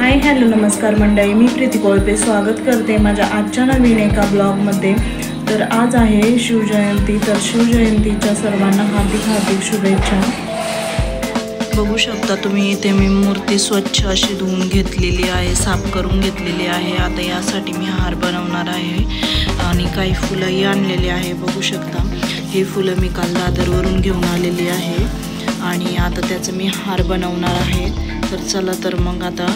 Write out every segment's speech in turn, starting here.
Hi hello नमस्कार मंडळी, मी प्रीती कोळपे स्वागत करते माझ्या आजच्या नवीन एका ब्लॉगमध्ये। तर आज आहे शिवजयंती, तर शिवजयंतीच्या सर्वांना हार्दिक हार्दिक शुभेच्छा। बघू शकता तुम्ही इथे मी मूर्ती स्वच्छ अशी धुवून घेतलेली आहे, साफ करून घेतलेली आहे। आता यासाठी मी हार बनवणार आहे आणि काही फुलंही आणलेली आहे। बघू शकता हे फुलं मी काल दादरवरून घेऊन आलेली आहे आणि आता त्याचं मी हार बनवणार आहे। तर चला तर मग आता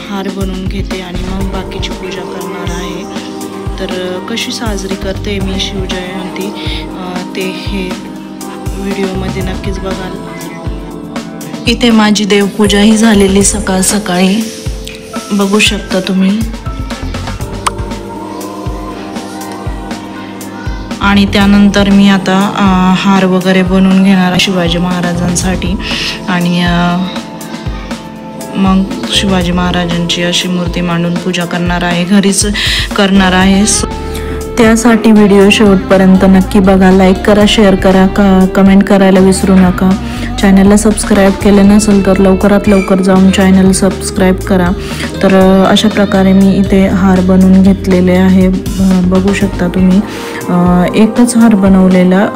हार बनवून घेते आणि मग बाकीची पूजा करणार आहे। तर कशी साजरी करते मी शिवजयंती ते हे व्हिडिओमध्ये नक्कीच बघाल। इथे माझी देवपूजा ही झालेली सकाळ सकाळी, बघू शकता तुम्ही। आणि त्यानंतर मी आता हार वगैरे बनवून घेणार आहे शिवाजी महाराजांसाठी आणि मग शिवाजी महाराजांची अशी मूर्ती मांडून पूजा करणार आहे, घरीच करणार आहे। त्यासाठी व्हिडिओ शेवटपर्यंत नक्की बघा, लाईक करा, शेअर करा, कमेंट करायला विसरू नका। चॅनलला सबस्क्राईब केले नसेल तर लवकरात लवकर जाऊन चॅनल सबस्क्राईब करा। तर अशा प्रकारे मी इथे हार बनवून घेतलेले आहे, बघू शकता तुम्ही। एकच हार बनवलेला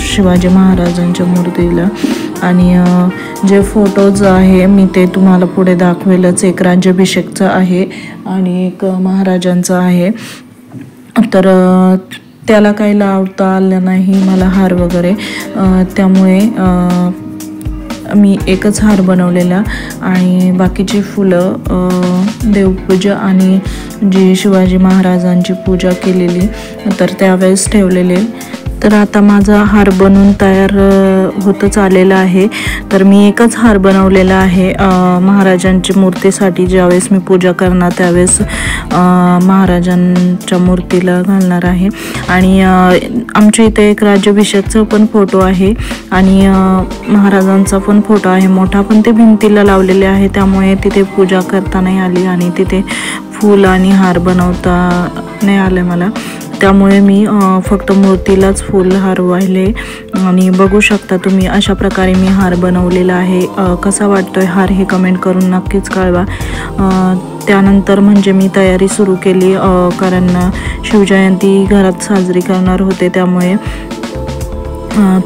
शिवाजी महाराजांच्या मूर्तीला आणि जे फोटोज आहे मी ते तुम्हाला पुढे दाखवेलच। एक राज्याभिषेकचा आहे आणि एक महाराजांचा आहे। तर त्याला काही लावता आलं नाही मला हार वगैरे, त्यामुळे मी एकच हार बनवलेला आणि बाकीची फुलं देवपूजा आणि जी शिवाजी महाराजांची पूजा केलेली तर त्यावेळेस ठेवलेले। तर आता माझा हार बनवून तयार होतच आलेला आहे। तर मी एकच हार बनवलेला आहे महाराजांची मूर्तीसाठी। ज्यावेळेस मी पूजा करणार त्यावेळेस महाराजांच्या मूर्तीला घालणार आहे। आणि आमच्या इथे एक राज्याभिषेकचा पण फोटो आहे आणि महाराजांचा पण फोटो आहे मोठा, पण ते भिंतीला लावलेले आहे त्यामुळे तिथे पूजा करता नाही आली आणि तिथे फूल आणि हार बनवता नाही आले मला, त्यामुळे मी फक्त मूर्तीलाच फूल हार वाहिले। आणि बघू शकता तुम्ही अशा प्रकारे मी हार बनवलेला आहे। कसा वाटतोय हार हे कमेंट करून नक्कीच कळवा। त्यानंतर म्हणजे मी तयारी सुरू केली, कारण शिवजयंती घरात साजरी करणार होते त्यामुळे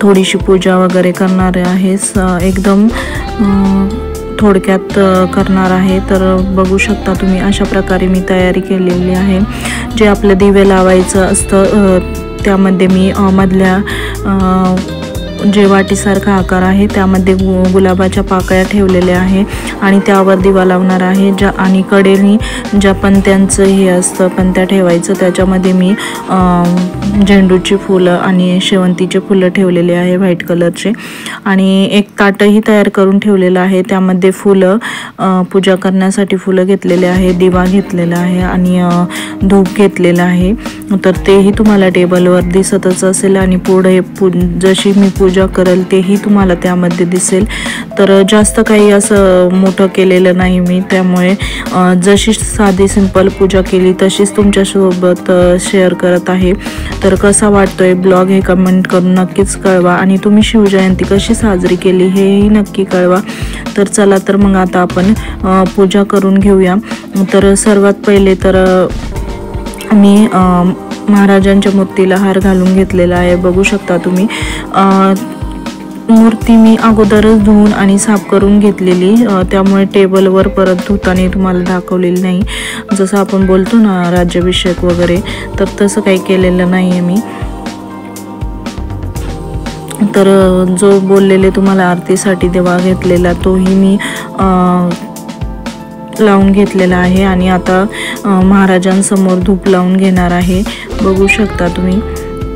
थोडीशी पूजा वगैरे करणार आहे, एकदम थोडक्यात करणार आहे। तर बघू शकता तुम्ही अशा प्रकारे मी तयारी केलेली आहे। जे आपलं दिवे लावायचं असतं त्यामध्ये मी मधल्या जे वाटीसारखा आकार आहे त्यामध्ये गुलाबाच्या पाकळ्या ठेवलेल्या आहे आणि त्यावर दिवा लावणार आहे। आणि कडेनी ज्या पणत्यांचं हे असतं पणत्या ठेवायचं त्याच्यामध्ये मी झेंडूची फुलं आणि शेवंतीचे फुलं ठेवलेले आहे व्हाईट कलरचे। आणि एक ताटही तयार करून ठेवलेलं आहे, त्यामध्ये फुलं पूजा करण्यासाठी फुलं घेतलेले आहे, दिवा घेतलेला आहे आणि धूप घेतलेला आहे। तर तेही तुम्हाला टेबलवर दिसतच असेल आणि पुढे जशी मी पूजा करेल तेही तुम्हाला त्यामध्ये दिसेल। तर जास्त काही असं मोठं केलेलं नाही मी, त्यामुळे जशी साधी सिंपल पूजा केली तशीच तुमच्यासोबत शेअर करत आहे। तर कसा वाटतोय ब्लॉग हे कमेंट करून नक्कीच कळवा आणि तुम्ही शिवजयंती कशी साजरी केली हेही नक्की कळवा। तर चला तर मग आता आपण पूजा करून घेऊया। तर सर्वात पहिले तर मी महाराजांच्या मूर्तीला हार घालून घेतलेला आहे, बघू शकता तुम्ही। मूर्ती मी अगोदरच धुवून आणि साफ करून घेतलेली, त्यामुळे टेबलवर परत धुताना तुम्हाला दाखवलेली नाही। जसं आपण बोलतो ना राज्याभिषेक वगैरे, तर तसं काही केलेलं नाही आहे मी। तर जो बोललेले तुम्हाला आरतीसाठी दिवा घेतलेला तोही मी लावून घेतलेला आहे आणि आता महाराजांसमोर धूप लावून घेणार आहे, बघू शकता तुम्ही।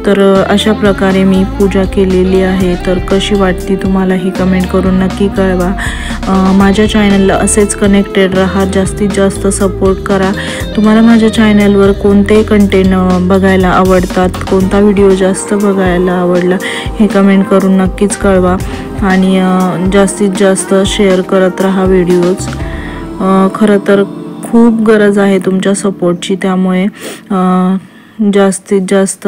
तर अशा प्रकारे मी पूजा केलेली आहे। तर कशी वाटते तुम्हाला ही कमेंट करून नक्की कळवा। माझ्या चॅनलला असेच कनेक्टेड राहा, जास्तीत जास्त सपोर्ट करा। तुम्हाला माझ्या चॅनलवर कोणते कंटेंट बघायला आवडतात, कोणता व्हिडिओ जास्त बघायला आवडला हे कमेंट करून नक्कीच कळवा आणि जास्तीत जास्त शेअर करत राहा व्हिडिओज। खरं तर खूप गरज आहे तुमच्या सपोर्टची, त्यामुळे जास्तीत जास्त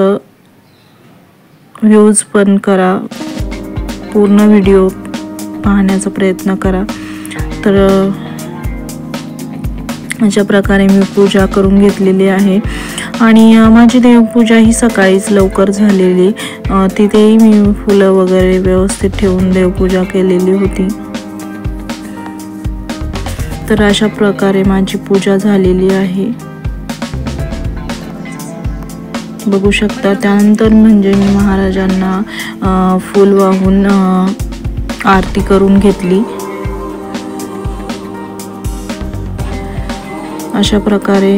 व्ह्यूज पण करा, पूर्ण व्हिडिओ पाहण्याचा प्रयत्न करा। तर अशा प्रकारे मी पूजा करून घेतलेली आहे आणि माझी देवपूजा ही सकाळीच लवकर झालेली, तिथेही मी फुलं वगैरे व्यवस्थित ठेवून देवपूजा केलेली होती। तर अशा प्रकारे माझी पूजा झालेली आहे, बघू शकता। त्यानंतर म्हणजे मी महाराजांना फूल वाहून आरती करून घेतली। अशा प्रकारे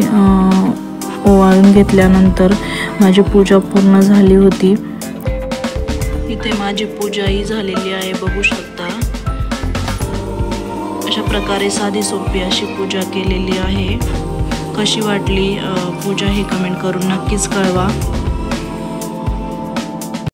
ओवाळून घेतल्यानंतर माझी पूजा पूर्ण झाली होती। इथे माझी पूजाही झालेली आहे, बघू शकता। अशा प्रकारे साधी सोपी अशी पूजा केलेली आहे। कशी वाटली पूजा हे कमेंट करून नक्कीच कळवा।